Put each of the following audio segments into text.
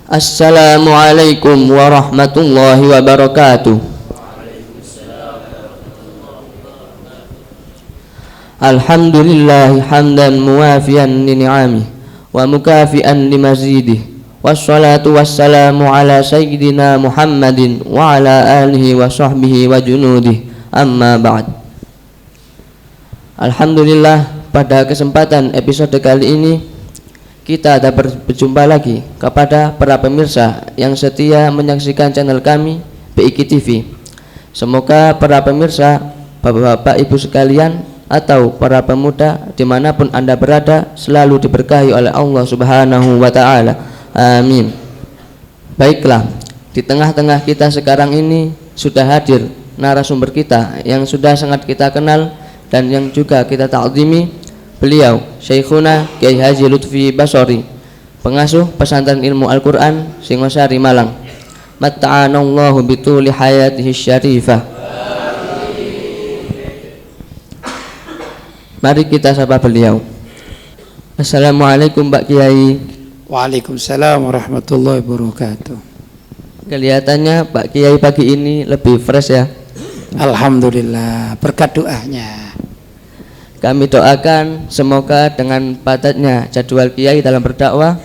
Assalamualaikum warahmatullahi wabarakatuh. Alhamdulillah hamdan muwafiyan li ni'amih wa mukafi'an li mazidih. Wassalatu wassalamu ala sayyidina Muhammadin wa ala alihi wa sahbihi wa junudih. Amma ba'd. Alhamdulillah, pada kesempatan episode kali ini kita dapat berjumpa lagi kepada para pemirsa yang setia menyaksikan channel kami BIK TV. Semoga para pemirsa, bapak-bapak, ibu sekalian, atau para pemuda dimanapun anda berada selalu diberkahi oleh Allah Subhanahu wa Ta'ala. Amin. Baiklah, di tengah-tengah kita sekarang ini sudah hadir narasumber kita yang sudah sangat kita kenal dan yang juga kita ta'zimi. Beliau Syekhuna Kiai Haji Lutfi Basori, pengasuh pesantren ilmu Al-Quran Singosari Malang. Matta'anallahu bituli hayatihi syarifah. Mari kita sapa beliau. Assalamualaikum Pak Kiai. Waalaikumsalam warahmatullahi wabarakatuh. Kelihatannya Pak Kiai pagi ini lebih fresh ya. Alhamdulillah, berkat doanya. Kami doakan semoga dengan padatnya jadwal Kiai dalam berdakwah,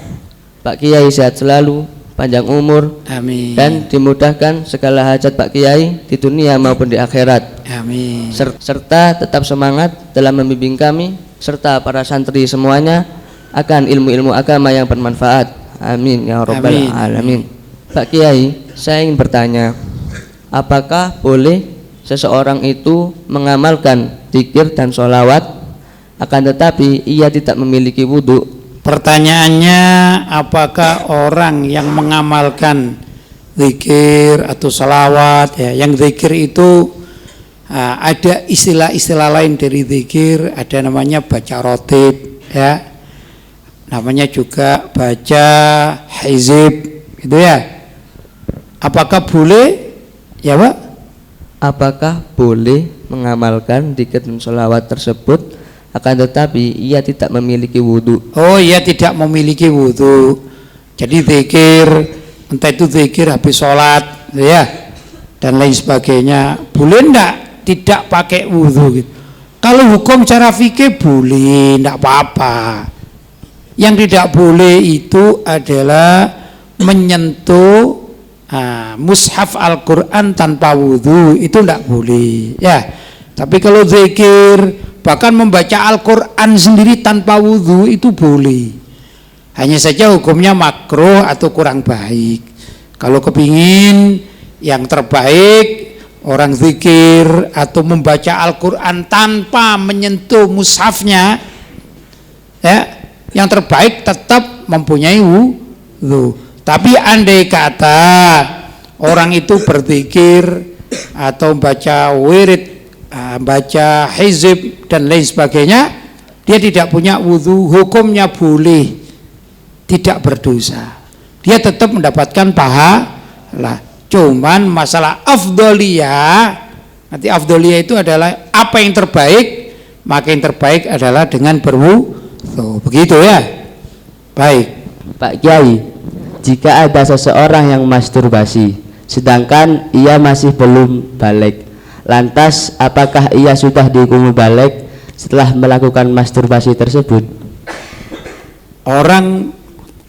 Pak Kiai sehat selalu, panjang umur, amin, dan dimudahkan segala hajat Pak Kiai di dunia maupun di akhirat, amin, serta tetap semangat dalam membimbing kami serta para santri semuanya akan ilmu-ilmu agama yang bermanfaat. Amin ya rabbal alamin. Pak Kiai, saya ingin bertanya, apakah boleh seseorang itu mengamalkan zikir dan sholawat akan tetapi ia tidak memiliki wudhu? Pertanyaannya, apakah orang yang mengamalkan zikir atau sholawat, ya, yang zikir itu ada istilah-istilah lain dari zikir, ada namanya baca rotib, ya, namanya juga baca hizib, gitu ya. Apakah boleh, ya Pak? Apakah boleh mengamalkan zikir dan sholawat tersebut akan tetapi ia tidak memiliki wudhu? Oh, ia tidak memiliki wudhu. Jadi zikir, entah itu zikir habis sholat, ya, dan lain sebagainya, boleh enggak tidak pakai wudhu gitu? Kalau hukum cara fikih boleh, enggak apa-apa. Yang tidak boleh itu adalah menyentuh mushaf Al-Quran tanpa wudhu, itu tidak boleh, ya. Tapi kalau zikir, bahkan membaca Al-Quran sendiri tanpa wudhu itu boleh. Hanya saja hukumnya makruh atau kurang baik. Kalau kepingin yang terbaik, orang zikir atau membaca Al-Quran tanpa menyentuh mushafnya, ya, yang terbaik tetap mempunyai wudhu. Tapi andai kata orang itu berzikir atau baca wirid, baca hizib dan lain sebagainya, dia tidak punya wudhu, hukumnya boleh, tidak berdosa, dia tetap mendapatkan pahala. Cuman masalah afdoliyah, nanti afdoliyah itu adalah apa yang terbaik, maka yang terbaik adalah dengan berwudhu, begitu ya. Baik Pak Kiai, jika ada seseorang yang masturbasi sedangkan ia masih belum balik, lantas apakah ia sudah dihukumi balik setelah melakukan masturbasi tersebut? Orang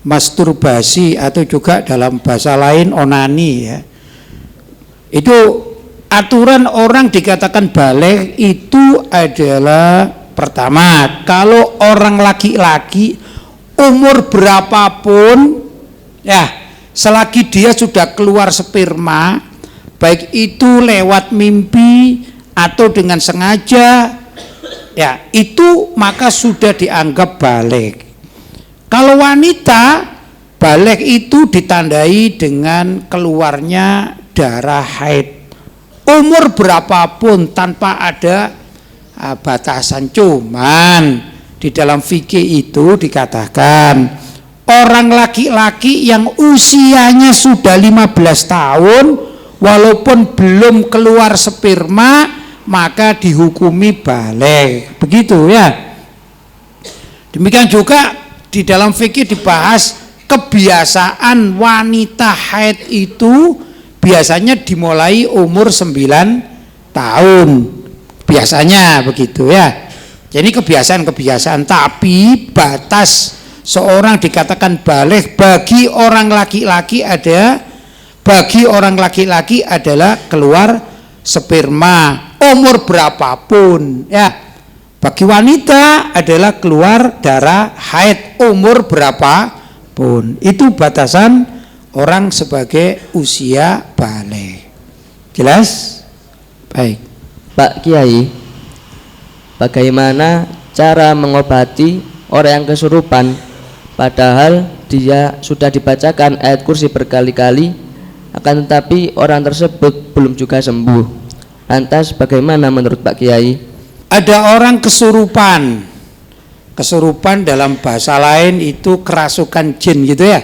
masturbasi atau juga dalam bahasa lain onani, ya, itu aturan orang dikatakan balik itu adalah, pertama, kalau orang laki-laki umur berapapun, ya, selagi dia sudah keluar sperma, baik itu lewat mimpi atau dengan sengaja, ya, itu maka sudah dianggap balik. Kalau wanita, balik itu ditandai dengan keluarnya darah haid, umur berapapun tanpa ada batasan. Cuman di dalam fikih itu dikatakan orang laki-laki yang usianya sudah 15 tahun walaupun belum keluar sperma maka dihukumi balik, begitu ya. Demikian juga di dalam fikih dibahas kebiasaan wanita haid itu biasanya dimulai umur 9 tahun. Biasanya begitu ya. Jadi kebiasaan-kebiasaan, tapi batas seorang dikatakan baligh bagi orang laki-laki adalah keluar sperma umur berapapun ya. Bagi wanita adalah keluar darah haid umur berapapun. Itu batasan orang sebagai usia baligh. Jelas? Baik. Pak Kiai, bagaimana cara mengobati orang yang kesurupan padahal dia sudah dibacakan ayat kursi berkali-kali, akan tetapi orang tersebut belum juga sembuh? Lantas bagaimana menurut Pak Kiai? Ada orang kesurupan. Kesurupan dalam bahasa lain itu kerasukan jin gitu ya.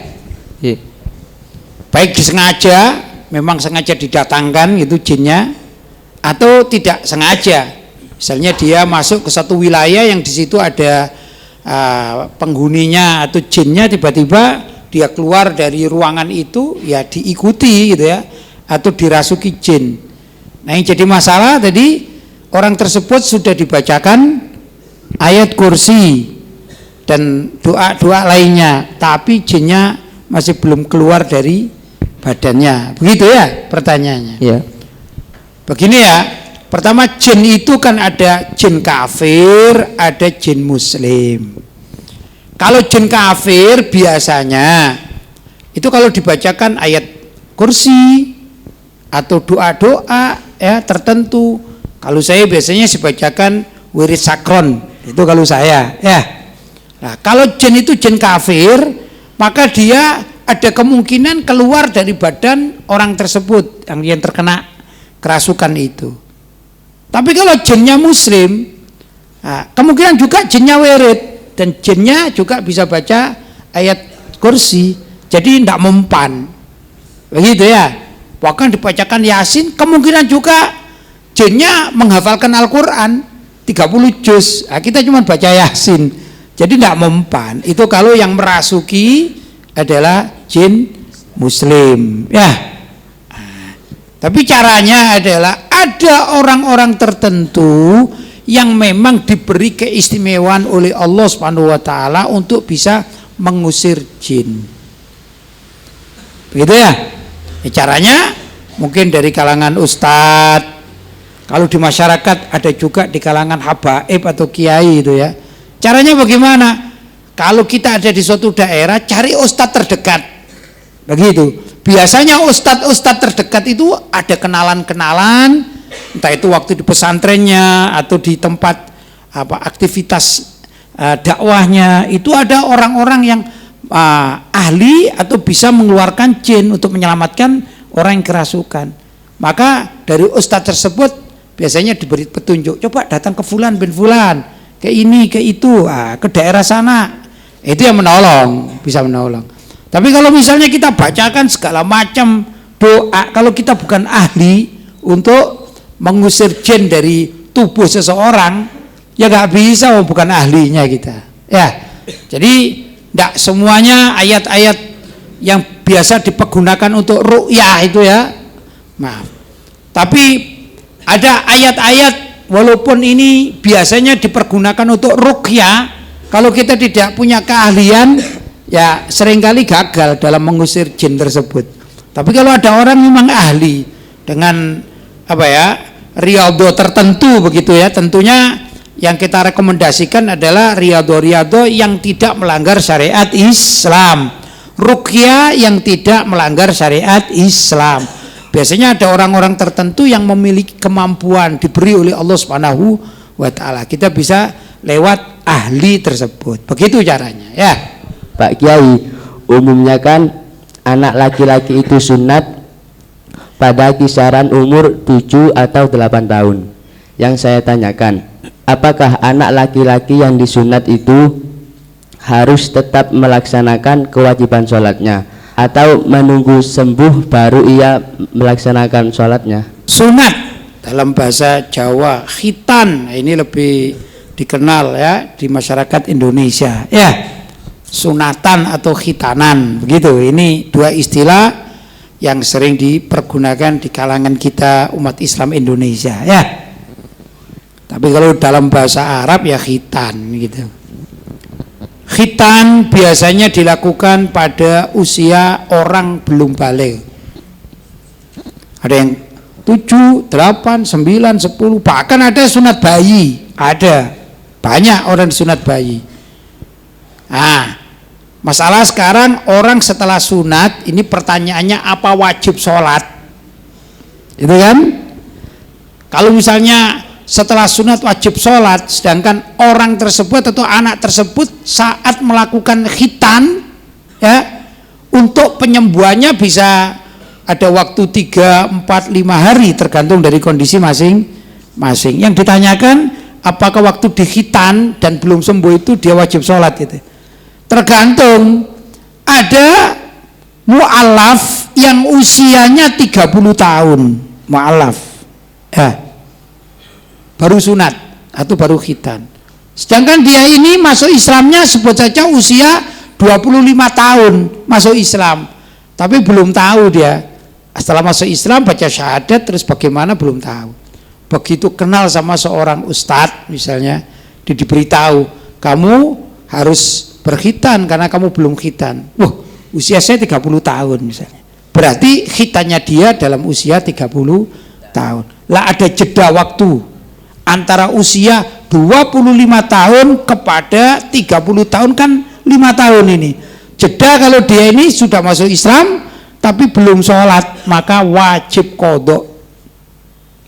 Baik disengaja, memang sengaja didatangkan itu jinnya, atau tidak sengaja. Misalnya dia masuk ke satu wilayah yang di situ ada penghuninya atau jinnya, tiba-tiba dia keluar dari ruangan itu, ya diikuti gitu ya, atau dirasuki jin. Nah yang jadi masalah tadi, orang tersebut sudah dibacakan ayat kursi dan doa-doa lainnya, tapi jinnya masih belum keluar dari badannya. Begitu ya pertanyaannya. Ya. Begini ya, pertama jin itu kan ada jin kafir, ada jin muslim. Kalau jin kafir biasanya itu kalau dibacakan ayat kursi atau doa-doa ya tertentu. Kalau saya biasanya dibacakan wirid sakron, itu kalau saya ya. Nah, kalau jin itu jin kafir, maka dia ada kemungkinan keluar dari badan orang tersebut yang terkena kerasukan itu. Tapi kalau jinnya muslim, nah, kemungkinan juga jinnya wirid dan jinnya juga bisa baca ayat kursi, jadi tidak mempan. Begitu ya. Bahkan dibacakan Yasin, kemungkinan juga jinnya menghafalkan Al-Quran 30 juz. Nah, kita cuma baca Yasin, jadi tidak mempan. Itu kalau yang merasuki adalah jin muslim ya. Nah, tapi caranya adalah ada orang-orang tertentu yang memang diberi keistimewaan oleh Allah Subhanahu wa taala untuk bisa mengusir jin. Begitu ya. Caranya mungkin dari kalangan ustadz. Kalau di masyarakat ada juga di kalangan habaib atau kiai itu ya. Caranya bagaimana? Kalau kita ada di suatu daerah, cari ustadz terdekat. Begitu. Biasanya ustadz terdekat itu ada kenalan-kenalan, entah itu waktu di pesantrennya atau di tempat aktivitas dakwahnya, itu ada orang-orang yang ahli atau bisa mengeluarkan jin untuk menyelamatkan orang yang kerasukan. Maka dari ustadz tersebut biasanya diberi petunjuk, coba datang ke fulan bin fulan, ke ini, ke itu, ke daerah sana. Itu yang menolong, bisa menolong. Tapi kalau misalnya kita bacakan segala macam doa, kalau kita bukan ahli untuk mengusir jin dari tubuh seseorang, ya nggak bisa, bukan ahlinya kita. Ya, jadi tidak semuanya ayat-ayat yang biasa dipergunakan untuk ru'yah itu ya. Maaf. Tapi ada ayat-ayat walaupun ini biasanya dipergunakan untuk ruqyah, kalau kita tidak punya keahlian ya seringkali gagal dalam mengusir jin tersebut. Tapi kalau ada orang memang ahli dengan riyadhah tertentu begitu ya, tentunya yang kita rekomendasikan adalah riyadhah yang tidak melanggar syariat Islam, ruqyah yang tidak melanggar syariat Islam. Biasanya ada orang-orang tertentu yang memiliki kemampuan diberi oleh Allah Subhanahu wa taala. Kita bisa lewat ahli tersebut. Begitu caranya ya. Pak Kiai, umumnya kan anak laki-laki itu sunat pada kisaran umur 7 atau 8 tahun. Yang saya tanyakan, apakah anak laki-laki yang disunat itu harus tetap melaksanakan kewajiban sholatnya atau menunggu sembuh baru ia melaksanakan sholatnya? Sunat dalam bahasa Jawa khitan, ini lebih dikenal ya di masyarakat Indonesia ya. sunatan atau khitanan, begitu. Ini dua istilah yang sering dipergunakan di kalangan kita umat Islam Indonesia ya. Tapi kalau dalam bahasa Arab ya khitan gitu. Khitan biasanya dilakukan pada usia orang belum balik. Ada yang 7, 8, 9, 10, bahkan ada sunat bayi, ada banyak orang disunat bayi. Masalah sekarang orang setelah sunat, ini pertanyaannya apa wajib sholat? Itu kan? Kalau misalnya setelah sunat wajib sholat, sedangkan orang tersebut atau anak tersebut saat melakukan khitan, ya, untuk penyembuhannya bisa ada waktu 3, 4, 5 hari tergantung dari kondisi masing-masing. Yang ditanyakan apakah waktu dikhitan dan belum sembuh itu dia wajib sholat gitu. Tergantung, ada mu'alaf yang usianya 30 tahun, mu'alaf ya, baru sunat atau baru khitan. Sedangkan dia ini masuk Islamnya sebut saja usia 25 tahun masuk Islam, tapi belum tahu dia setelah masuk Islam baca syahadat terus bagaimana belum tahu. Begitu kenal sama seorang ustadz misalnya, diberitahu kamu harus berkhitan karena kamu belum khitan. Usia saya 30 tahun misalnya. Berarti khitannya dia dalam usia 30 tahun. Lah ada jeda waktu antara usia 25 tahun kepada 30 tahun kan 5 tahun ini. Jeda kalau dia ini sudah masuk Islam tapi belum sholat, maka wajib qadha.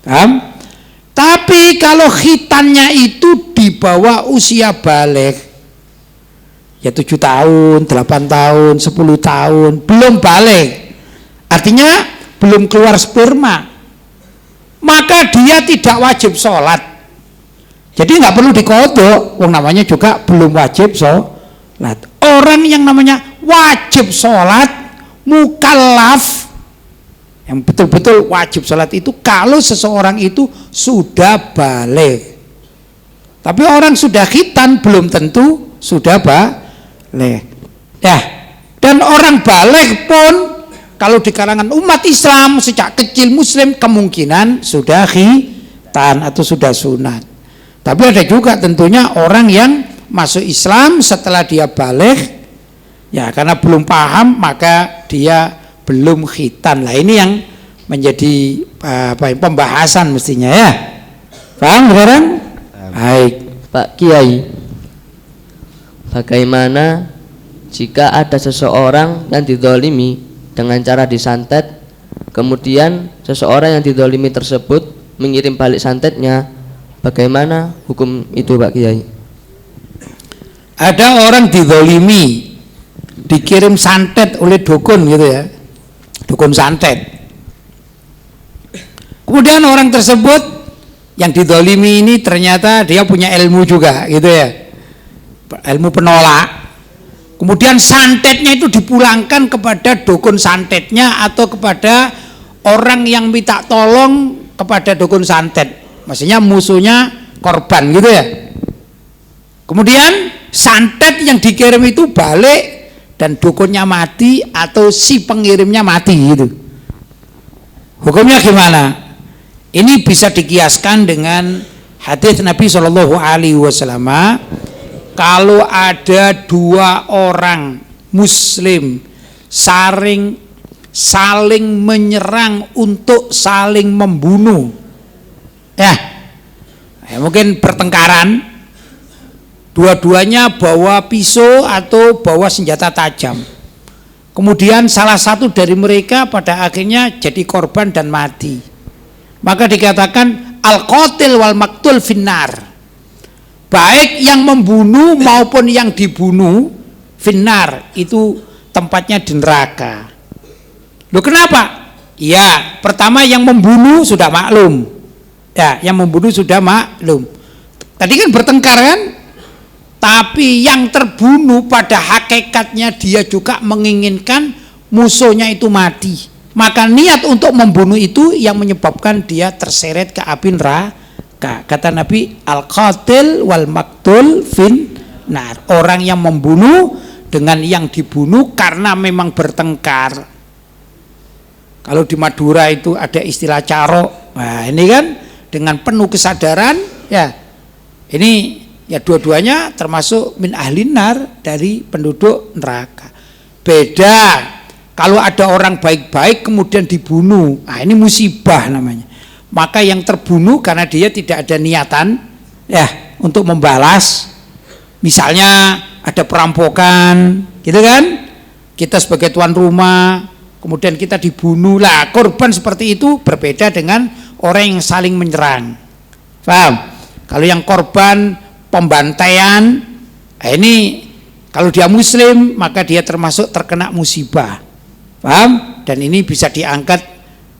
Paham? Tapi kalau khitannya itu di bawah usia baligh, ya 7 tahun, 8 tahun, 10 tahun, belum balik, artinya belum keluar sperma, maka dia tidak wajib sholat. Jadi nggak perlu diqadha, wong namanya juga belum wajib sholat. Orang yang namanya wajib sholat, mukallaf, yang betul-betul wajib sholat itu kalau seseorang itu sudah balik. Tapi orang sudah khitan belum tentu sudah balik. Ya, dan orang balik pun kalau di kalangan umat Islam sejak kecil Muslim kemungkinan sudah khitan atau sudah sunat. Tapi ada juga tentunya orang yang masuk Islam setelah dia balik, ya karena belum paham maka dia belum khitan. Lah ini yang menjadi pembahasan mestinya ya. Paham sekarang? Baik. Pak Kiai, bagaimana jika ada seseorang yang dizalimi dengan cara disantet, kemudian seseorang yang dizalimi tersebut mengirim balik santetnya, bagaimana hukum itu Pak Kiai? Ada orang dizalimi, dikirim santet oleh dukun gitu ya, dukun santet. Kemudian orang tersebut yang dizalimi ini ternyata dia punya ilmu juga gitu ya, ilmu penolak. Kemudian santetnya itu dipulangkan kepada dukun santetnya atau kepada orang yang minta tolong kepada dukun santet, maksudnya musuhnya korban gitu ya. Kemudian santet yang dikirim itu balik dan dukunnya mati atau si pengirimnya mati gitu. Hukumnya gimana? Ini bisa dikiaskan dengan hadis Nabi SAW. Kalau ada 2 orang Muslim saling menyerang untuk saling membunuh, ya mungkin pertengkaran, dua-duanya bawa pisau atau bawa senjata tajam. Kemudian salah satu dari mereka pada akhirnya jadi korban dan mati. Maka dikatakan al-qatil wal maktul finnar. Baik yang membunuh maupun yang dibunuh finnar, itu tempatnya di neraka. Loh kenapa? Ya, pertama yang membunuh sudah maklum. Ya, yang membunuh sudah maklum. Tadi kan bertengkar kan? Tapi yang terbunuh pada hakikatnya dia juga menginginkan musuhnya itu mati. Maka niat untuk membunuh itu yang menyebabkan dia terseret ke api neraka. Kata Nabi, al-qatil wal maktul finnar. Orang yang membunuh dengan yang dibunuh karena memang bertengkar. Kalau di Madura itu ada istilah caro. Nah, ini kan dengan penuh kesadaran ya. Ini ya dua-duanya termasuk min ahlin nar, dari penduduk neraka. Beda kalau ada orang baik-baik kemudian dibunuh. Nah, ini musibah namanya. Maka yang terbunuh karena dia tidak ada niatan ya untuk membalas. Misalnya ada perampokan, gitu kan? Kita sebagai tuan rumah, kemudian kita dibunuh. Lah, korban seperti itu berbeda dengan orang yang saling menyerang. Paham? Kalau yang korban pembantaian, ini kalau dia muslim maka dia termasuk terkena musibah. Paham? Dan ini bisa diangkat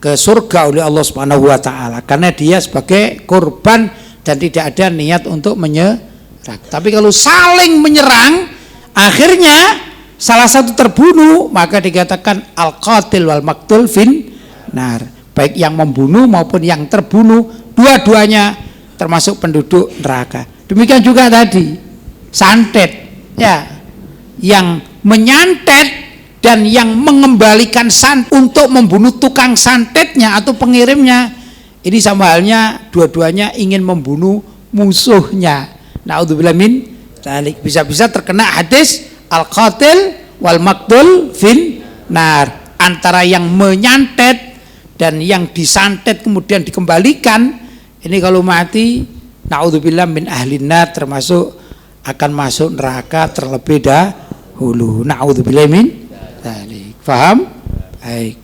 ke surga oleh Allah Subhanahu wa taala karena dia sebagai korban dan tidak ada niat untuk menyerang. Tapi kalau saling menyerang, akhirnya salah satu terbunuh, maka dikatakan al-qatil wal maktul fin nar. Baik yang membunuh maupun yang terbunuh, dua-duanya termasuk penduduk neraka. Demikian juga tadi santet, ya, yang menyantet dan yang mengembalikan santet untuk membunuh tukang santetnya atau pengirimnya, ini sama halnya dua-duanya ingin membunuh musuhnya. Naudzubillah min dzalik. Bisa-bisa terkena hadis al-qatil wal maktul fin nar, antara yang menyantet dan yang disantet kemudian dikembalikan. Ini kalau mati naudzubillah min ahlin nar, termasuk akan masuk neraka terlebih dahulu. Naudzubillah min dzalik. Faham? Baik.